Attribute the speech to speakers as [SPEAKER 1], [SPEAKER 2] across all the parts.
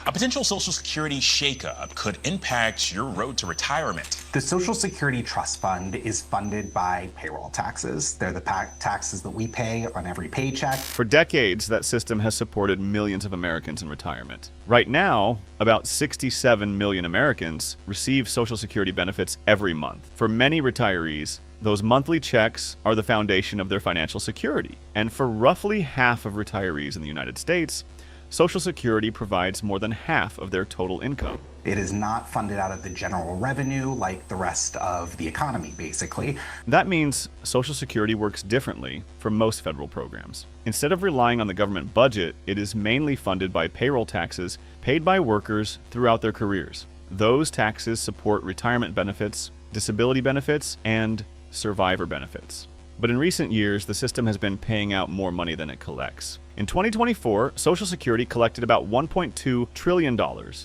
[SPEAKER 1] A potential Social Security shakeup could impact your road to retirement.
[SPEAKER 2] The Social Security Trust Fund is funded by payroll taxes. They're the taxes that we pay on every paycheck.
[SPEAKER 3] For decades, that system has supported millions of Americans in retirement. Right now, about 67 million Americans receive Social Security benefits every month. For many retirees, those monthly checks are the foundation of their financial security. And for roughly half of retirees in the United States, Social Security provides more than half of their total income.
[SPEAKER 2] It is not funded out of the general revenue like the rest of the economy, basically.
[SPEAKER 3] That means Social Security works differently from most federal programs. Instead of relying on the government budget, it is mainly funded by payroll taxes paid by workers throughout their careers. Those taxes support retirement benefits, disability benefits, and survivor benefits. But in recent years, the system has been paying out more money than it collects. In 2024, Social Security collected about $1.2 trillion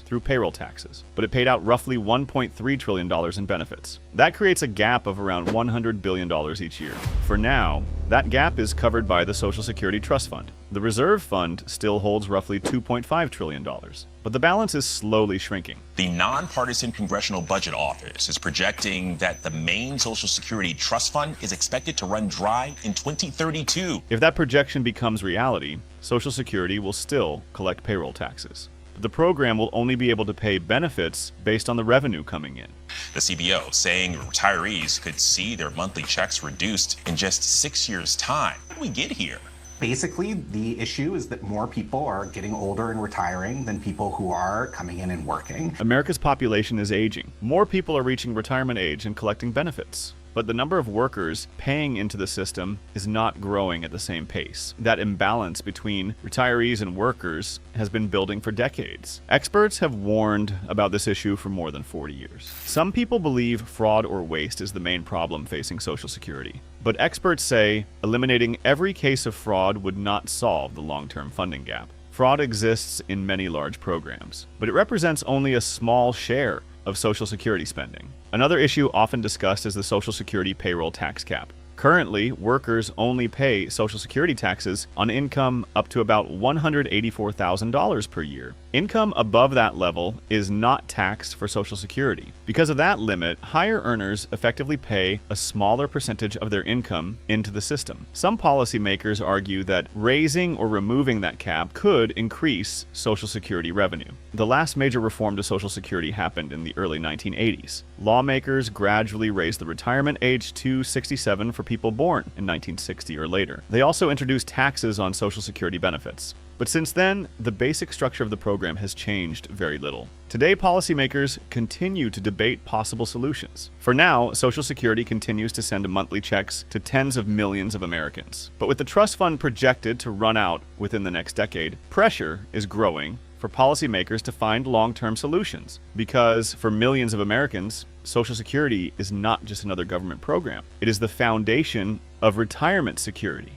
[SPEAKER 3] through payroll taxes, but it paid out roughly $1.3 trillion in benefits. That creates a gap of around $100 billion each year. For now, that gap is covered by the Social Security Trust Fund. The Reserve Fund still holds roughly $2.5 trillion, but the balance is slowly shrinking.
[SPEAKER 1] The Nonpartisan Congressional Budget Office is projecting that the main Social Security Trust Fund is expected to run dry in 2032.
[SPEAKER 3] If that projection becomes reality, Social Security will still collect payroll taxes. But the program will only be able to pay benefits based on the revenue coming in.
[SPEAKER 1] The CBO saying retirees could see their monthly checks reduced in just 6 years' time. How did we get here?
[SPEAKER 2] Basically, the issue is that more people are getting older and retiring than people who are coming in and working.
[SPEAKER 3] America's population is aging. More people are reaching retirement age and collecting benefits. But the number of workers paying into the system is not growing at the same pace. That imbalance between retirees and workers has been building for decades. Experts have warned about this issue for more than 40 years. Some people believe fraud or waste is the main problem facing Social Security. But experts say eliminating every case of fraud would not solve the long-term funding gap. Fraud exists in many large programs, but it represents only a small share of Social Security spending. Another issue often discussed is the Social Security payroll tax cap. Currently, workers only pay Social Security taxes on income up to about $184,000 per year. Income above that level is not taxed for Social Security. Because of that limit, higher earners effectively pay a smaller percentage of their income into the system. Some policymakers argue that raising or removing that cap could increase Social Security revenue. The last major reform to Social Security happened in the early 1980s. Lawmakers gradually raised the retirement age to 67 for people born in 1960 or later. They also introduced taxes on Social Security benefits. But since then, the basic structure of the program has changed very little. Today, policymakers continue to debate possible solutions. For now, Social Security continues to send monthly checks to tens of millions of Americans. But with the trust fund projected to run out within the next decade, pressure is growing for policymakers to find long-term solutions. Because for millions of Americans, Social Security is not just another government program. It is the foundation of retirement security.